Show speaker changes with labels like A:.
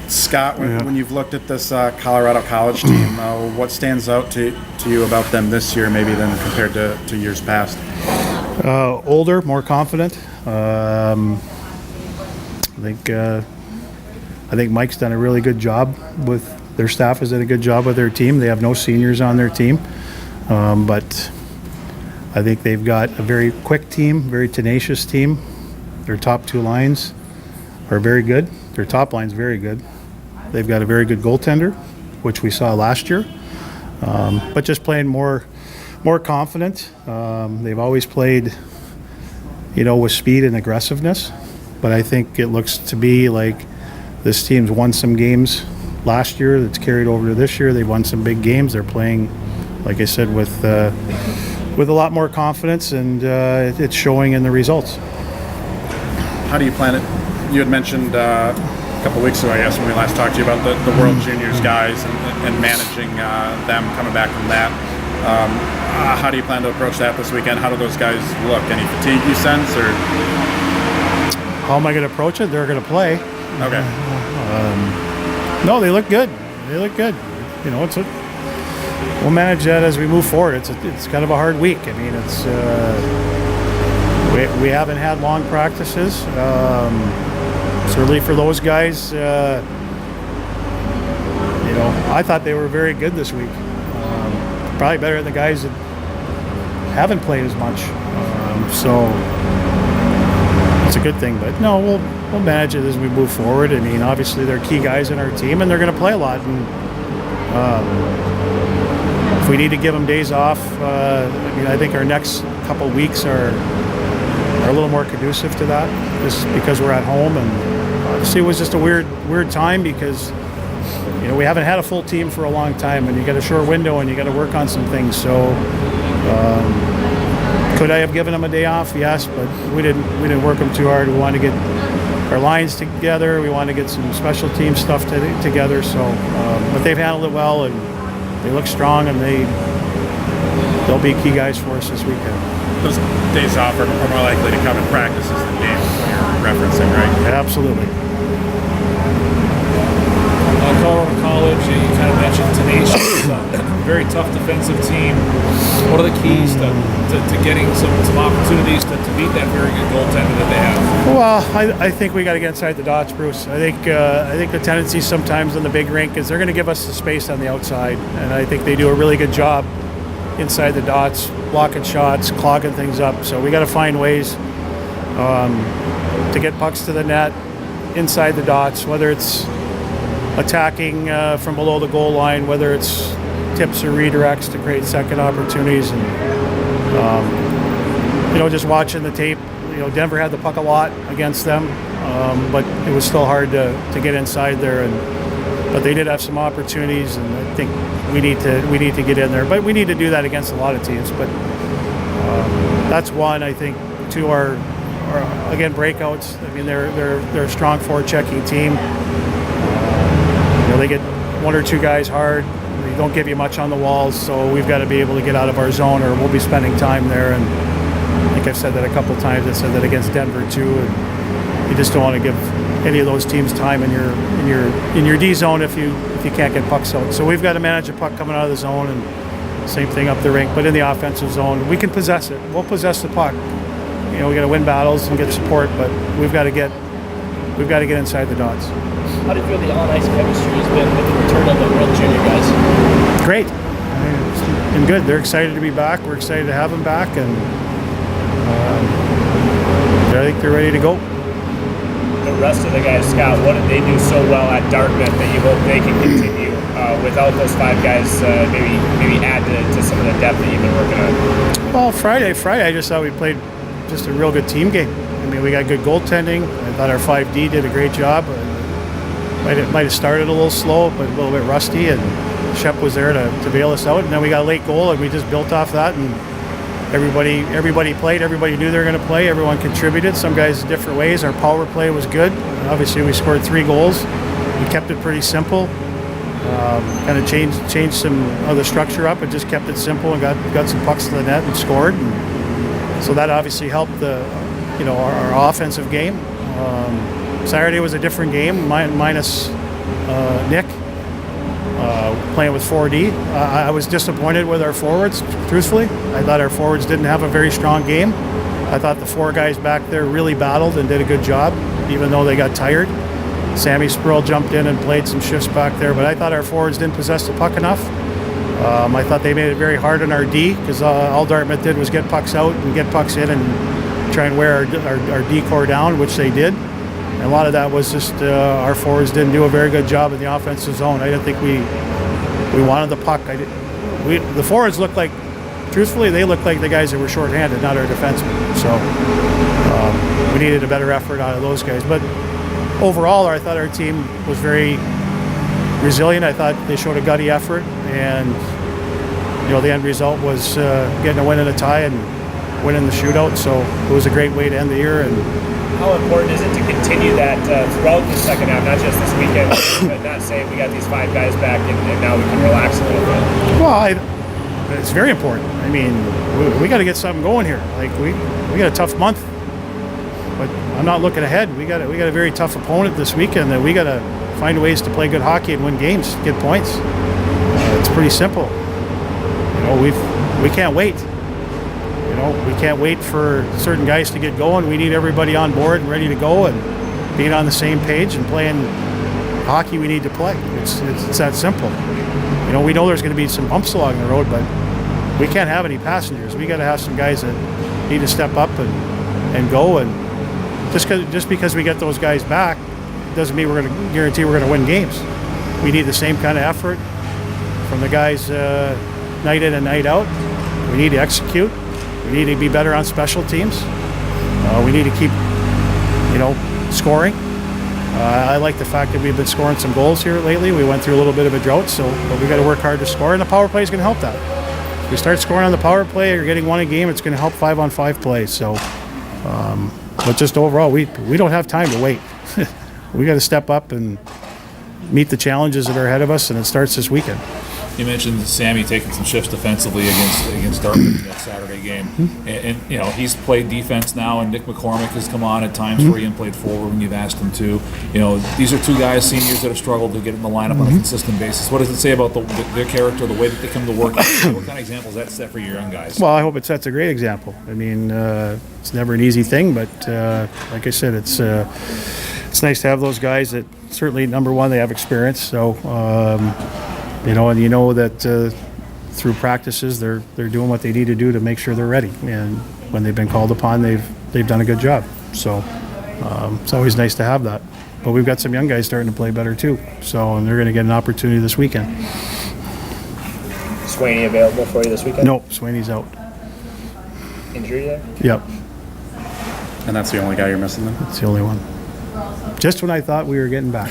A: Scott, when you've looked at this Colorado College team, what stands out to you about them this year, maybe than compared to years past?
B: Older, more confident. I think Mike's done a really good job with their staff. Has done a good job with their team. They have no seniors on their team, but I think they've got a very quick team, very tenacious team. Their top two lines are very good. Their top line's very good. They've got a very good goaltender, which we saw last year, but just playing more confident. They've always played, with speed and aggressiveness, but I think it looks to be like this team's won some games last year that's carried over to this year. They've won some big games. They're playing, like I said, with a lot more confidence, and it's showing in the results.
A: How do you plan it? You had mentioned a couple weeks ago, I guess, when we last talked to you about the World Juniors guys and managing them coming back from that. How do you plan to approach that this weekend? How do those guys look? Any fatigue you sense, or?
B: How am I going to approach it? They're going to play.
A: Okay.
B: No, they look good. They look good. We'll manage that as we move forward. It's kind of a hard week. I mean, it's we haven't had long practices. Certainly for those guys, I thought they were very good this week. Probably better than the guys that haven't played as much. So it's a good thing. But no, we'll manage it as we move forward. I mean, obviously they're key guys in our team, and they're going to play a lot. And if we need to give them days off, I think our next couple weeks are a little more conducive to that, just because we're at home. And obviously it was just a weird time because we haven't had a full team for a long time, and you got a short window and you got to work on some things. So could I have given them a day off? Yes, but we didn't work them too hard. We wanted to get our lines together. We wanted to get some special team stuff together. So but they've handled it well, and they look strong, and they'll be key guys for us this weekend.
A: Those days off are more likely to come in practices than games, when you're referencing, right?
B: Absolutely.
C: Colorado College, you kind of mentioned tenacious, very tough defensive team. What are the keys to getting some opportunities to beat that very good goaltender that they have?
B: Well, I think we got to get inside the dots, Bruce. I think the tendency sometimes in the big rink is they're going to give us the space on the outside, and I think they do a really good job inside the dots, blocking shots, clogging things up. So we got to find ways to get pucks to the net inside the dots, whether it's attacking from below the goal line, whether it's tips or redirects to create second opportunities. And just watching the tape, Denver had the puck a lot against them, but it was still hard to get inside there. But they did have some opportunities, and I think we need to get in there. But we need to do that against a lot of teams. But that's one. I think two are again breakouts. I mean, they're a strong forechecking team. They get one or two guys hard. They don't give you much on the walls, so we've got to be able to get out of our zone, or we'll be spending time there. And I think I've said that a couple times. I said that against Denver too. And you just don't want to give any of those teams time in your D zone if you can't get pucks out. So we've got to manage a puck coming out of the zone, and same thing up the rink. But in the offensive zone, we can possess it. We'll possess the puck. We got to win battles and get support, but we've got to get inside the dots.
D: How do you feel the on-ice chemistry has been with the return of the World Junior guys?
B: Great. It's been good. They're excited to be back. We're excited to have them back, and I think they're ready to go.
D: The rest of the guys, Scott, what did they do so well at Dartmouth that you hope they can continue without those five guys? Maybe add to some of the depth that you've been working on.
B: Well, Friday, I just thought we played just a real good team game. I mean, we got good goaltending. I thought our 5D did a great job. Might have started a little slow, but a little bit rusty, and Shep was there to bail us out. And then we got a late goal, and we just built off that. And everybody played. Everybody knew they were going to play. Everyone contributed. Some guys in different ways. Our power play was good. Obviously, we scored 3 goals. We kept it pretty simple. Kind of changed some of the structure up, and just kept it simple and got some pucks to the net and scored. And so that obviously helped our offensive game. Saturday was a different game, minus Nick, playing with 4D. I was disappointed with our forwards, truthfully. I thought our forwards didn't have a very strong game. I thought the 4 guys back there really battled and did a good job, even though they got tired. Sammy Spruill jumped in and played some shifts back there, but I thought our forwards didn't possess the puck enough. I thought they made it very hard on our D, because all Dartmouth did was get pucks out and get pucks in and try and wear our D core down, which they did. And a lot of that was just our forwards didn't do a very good job in the offensive zone. I didn't think we wanted the puck. The forwards looked like, truthfully, they looked like the guys that were shorthanded, not our defensemen. So we needed a better effort out of those guys. But overall, I thought our team was very resilient. I thought they showed a gutty effort, and the end result was getting a win and a tie and winning the shootout. So it was a great way to end the year. And
D: how important is it to continue that throughout the second half, not just this weekend, but not saying we got these 5 guys back and now we can relax a little bit?
B: Well, it's very important. I mean, we got to get something going here. Like we got a tough month, but I'm not looking ahead. We got a very tough opponent this weekend that we got to find ways to play good hockey and win games, get points. It's pretty simple. We can't wait. We can't wait for certain guys to get going. We need everybody on board and ready to go and being on the same page and playing hockey we need to play. It's that simple. We know there's going to be some bumps along the road, but we can't have any passengers. We got to have some guys that need to step up and go. And just because we get those guys back doesn't mean we're going to guarantee we're going to win games. We need the same kind of effort from the guys night in and night out. We need to execute. We need to be better on special teams. We need to keep, scoring. I like the fact that we've been scoring some goals here lately. We went through a little bit of a drought, but we got to work hard to score, and the power play is going to help that. If we start scoring on the power play or getting one a game, it's going to help 5-on-5 plays. So, but just overall, we don't have time to wait. We got to step up and meet the challenges that are ahead of us, and it starts this weekend.
C: You mentioned Sammy taking some shifts defensively against Dartmouth in that Saturday game, and he's played defense now, and Nick McCormick has come on at times where he played forward when you've asked him to. These are 2 guys, seniors, that have struggled to get in the lineup on a consistent basis. What does it say about their character, the way that they come to work? What kind of examples does that set for your young guys?
B: Well, I hope it sets a great example. I mean, it's never an easy thing, but like I said, it's nice to have those guys that certainly, number one, they have experience. So. And that through practices they're doing what they need to do to make sure they're ready. And when they've been called upon, they've done a good job. So it's always nice to have that. But we've got some young guys starting to play better too. And they're going to get an opportunity this weekend.
D: Swaney available for you this weekend?
B: No, Swaney's out.
D: Injury there?
B: Yep.
A: And that's the only guy you're missing then?
B: That's the only one. Just when I thought we were getting back.